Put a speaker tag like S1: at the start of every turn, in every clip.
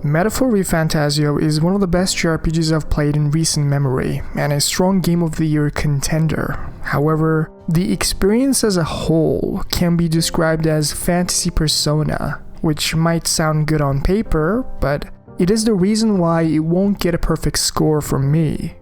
S1: Metaphor Refantazio is one of the best JRPGs I've played in recent memory, and a strong Game of the Year contender. However, the experience as a whole can be described as fantasy persona, which might sound good on paper, but it is the reason why it won't get a perfect score from me.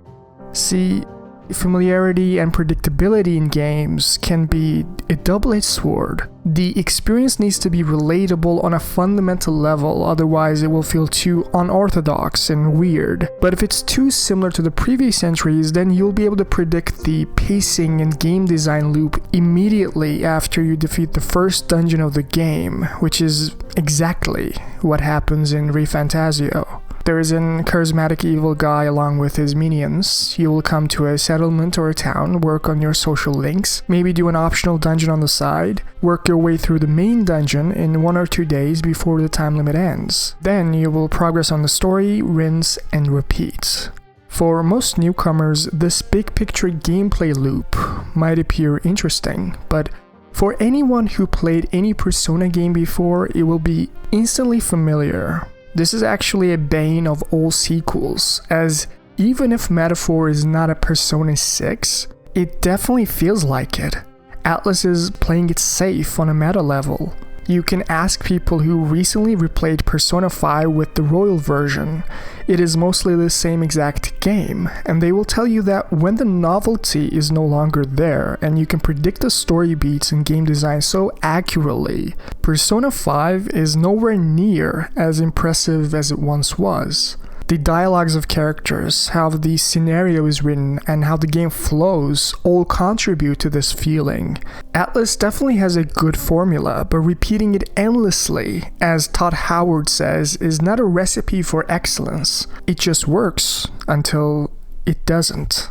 S1: See, familiarity and predictability in games can be a double-edged sword. The experience needs to be relatable on a fundamental level, otherwise it will feel too unorthodox and weird. But if it's too similar to the previous entries, then you'll be able to predict the pacing and game design loop immediately after you defeat the first dungeon of the game, which is exactly what happens in ReFantazio. There is an charismatic evil guy along with his minions. You will come to a settlement or a town, work on your social links, maybe do an optional dungeon on the side, work your way through the main dungeon in 1 or 2 days before the time limit ends. Then you will progress on the story, rinse, and repeat. For most newcomers, this big picture gameplay loop might appear interesting, but for anyone who played any Persona game before, it will be instantly familiar. This is actually a bane of all sequels, as even if Metaphor is not a Persona 6, it definitely feels like it. Atlus is playing it safe on a meta level. You can ask people who recently replayed Persona 5 with the Royal version. It is mostly the same exact game, and they will tell you that when the novelty is no longer there and you can predict the story beats and game design so accurately, Persona 5 is nowhere near as impressive as it once was. The dialogues of characters, how the scenario is written, and how the game flows all contribute to this feeling. Atlus definitely has a good formula, but repeating it endlessly, as Todd Howard says, is not a recipe for excellence. It just works until it doesn't.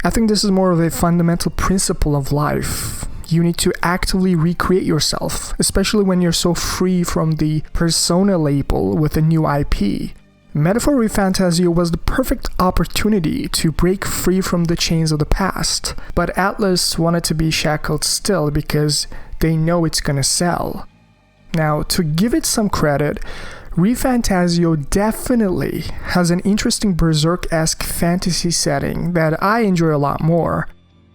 S1: I think this is more of a fundamental principle of life. You need to actively recreate yourself, especially when you're so free from the Persona label with a new IP. Metaphor Refantazio was the perfect opportunity to break free from the chains of the past, but Atlus wanted to be shackled still because they know it's gonna sell. Now, to give it some credit, ReFantazio definitely has an interesting Berserk-esque fantasy setting that I enjoy a lot more.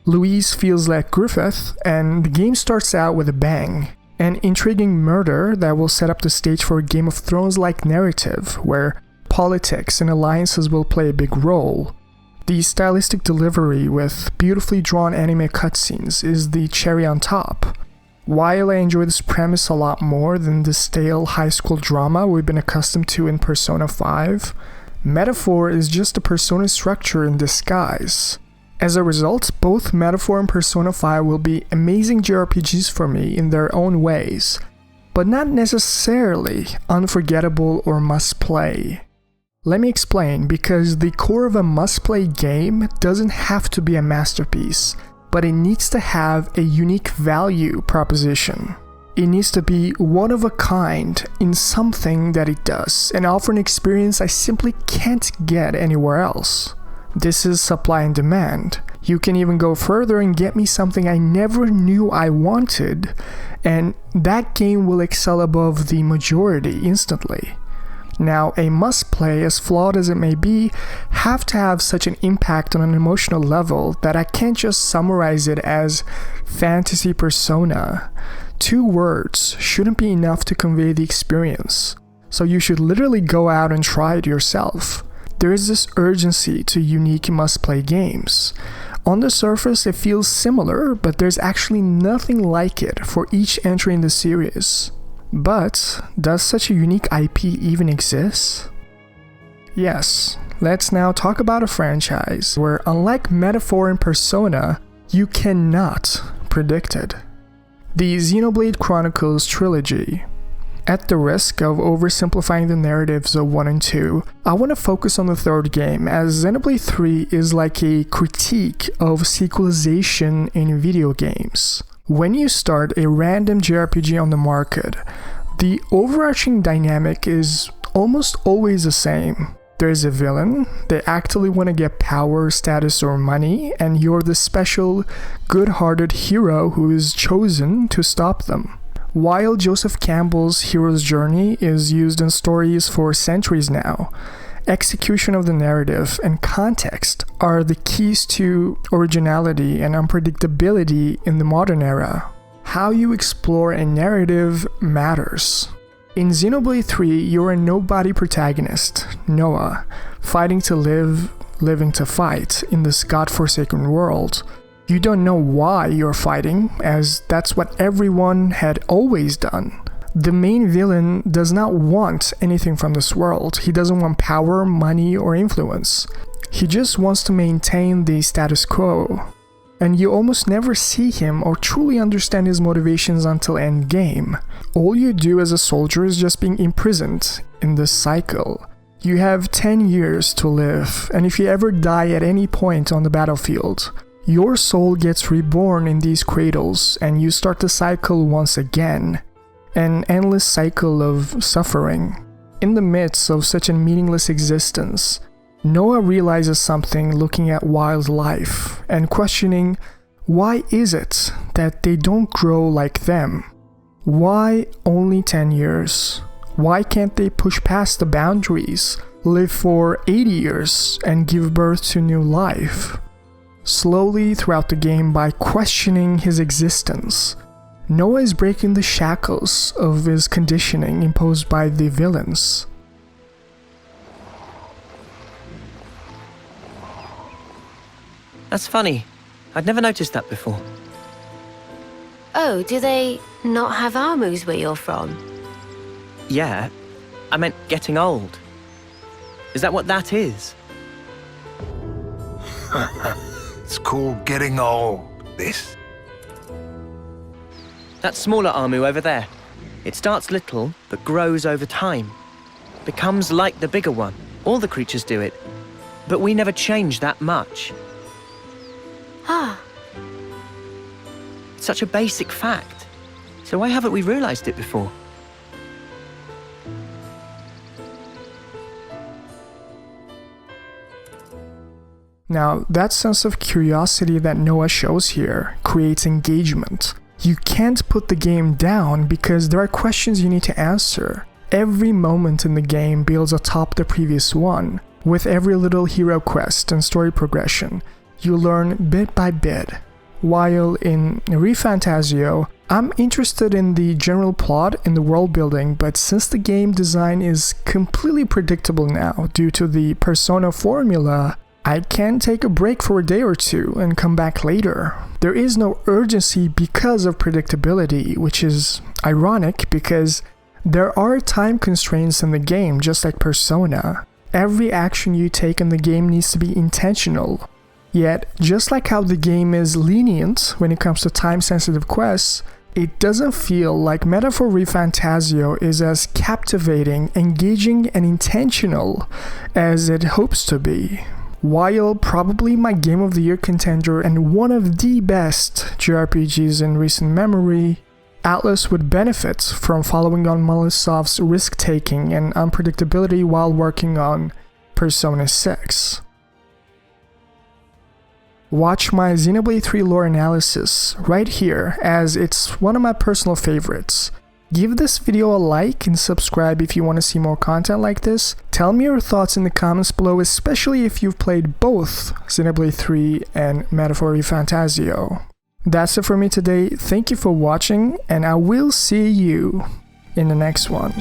S1: Louise feels like Griffith, and the game starts out with a bang. An intriguing murder that will set up the stage for a Game of Thrones-like narrative, where politics and alliances will play a big role. The stylistic delivery with beautifully drawn anime cutscenes is the cherry on top. While I enjoy this premise a lot more than the stale high school drama we've been accustomed to in Persona 5, Metaphor is just a Persona structure in disguise. As a result, both Metaphor and Persona 5 will be amazing JRPGs for me in their own ways, but not necessarily unforgettable or must-play. Let me explain, because the core of a must-play game doesn't have to be a masterpiece, but it needs to have a unique value proposition. It needs to be one of a kind in something that it does, and offer an experience I simply can't get anywhere else. This is supply and demand. You can even go further and get me something I never knew I wanted, and that game will excel above the majority instantly. Now, a must-play, as flawed as it may be, have to have such an impact on an emotional level that I can't just summarize it as fantasy persona. 2 words shouldn't be enough to convey the experience, so you should literally go out and try it yourself. There is this urgency to unique must-play games. On the surface, it feels similar, but there's actually nothing like it for each entry in the series. But, does such a unique IP even exist? Yes, let's now talk about a franchise where, unlike Metaphor and Persona, you cannot predict it. The Xenoblade Chronicles trilogy. At the risk of oversimplifying the narratives of 1 and 2, I want to focus on the 3rd game, as Xenoblade 3 is like a critique of sequelization in video games. When you start a random JRPG on the market, the overarching dynamic is almost always the same. There's a villain, they actively want to get power, status, or money, and you're the special, good-hearted hero who is chosen to stop them. While Joseph Campbell's hero's journey is used in stories for centuries now, execution of the narrative and context are the keys to originality and unpredictability in the modern era. How you explore a narrative matters. In Xenoblade 3, you're a nobody protagonist, Noah, fighting to live, living to fight in this godforsaken world. You don't know why you're fighting, as that's what everyone had always done. The main villain does not want anything from this world. He doesn't want power, money, or influence. He just wants to maintain the status quo. And you almost never see him or truly understand his motivations until endgame. All you do as a soldier is just being imprisoned in this cycle. You have 10 years to live, and if you ever die at any point on the battlefield, your soul gets reborn in these cradles and you start the cycle once again. An endless cycle of suffering. In the midst of such a meaningless existence, Noah realizes something looking at wildlife and questioning, why is it that they don't grow like them? Why only 10 years? Why can't they push past the boundaries, live for 80 years, and give birth to new life? Slowly throughout the game, by questioning his existence, Noah is breaking the shackles of his conditioning imposed by the villains.
S2: That's funny. I'd never noticed that before.
S3: Oh, do they not have armors where you're from?
S2: Yeah, I meant getting old. Is that what that is?
S4: It's called getting old, this.
S2: That smaller Armu over there. It starts little, but grows over time. Becomes like the bigger one. All the creatures do it. But we never change that much.
S3: Ah.
S2: It's such a basic fact. So why haven't we realized it before?
S1: Now, that sense of curiosity that Noah shows here creates engagement. You can't put the game down because there are questions you need to answer. Every moment in the game builds atop the previous one. With every little hero quest and story progression, you learn bit by bit. While in ReFantazio, I'm interested in the general plot and the world building, but since the game design is completely predictable now due to the Persona formula, I can take a break for a day or two and come back later. There is no urgency because of predictability, which is ironic because there are time constraints in the game, just like Persona. Every action you take in the game needs to be intentional. Yet, just like how the game is lenient when it comes to time-sensitive quests, it doesn't feel like Metaphor Refantazio is as captivating, engaging, and intentional as it hopes to be. While probably my Game of the Year contender and one of the best JRPGs in recent memory, Atlas would benefit from following on Molosov's risk-taking and unpredictability while working on Persona 6. Watch my Xenoblade 3 lore analysis right here, as it's one of my personal favorites. Give this video a like and subscribe if you want to see more content like this. Tell me your thoughts in the comments below, especially if you've played both Xenoblade 3 and Metaphor Refantazio. That's it for me today. Thank you for watching, and I will see you in the next one.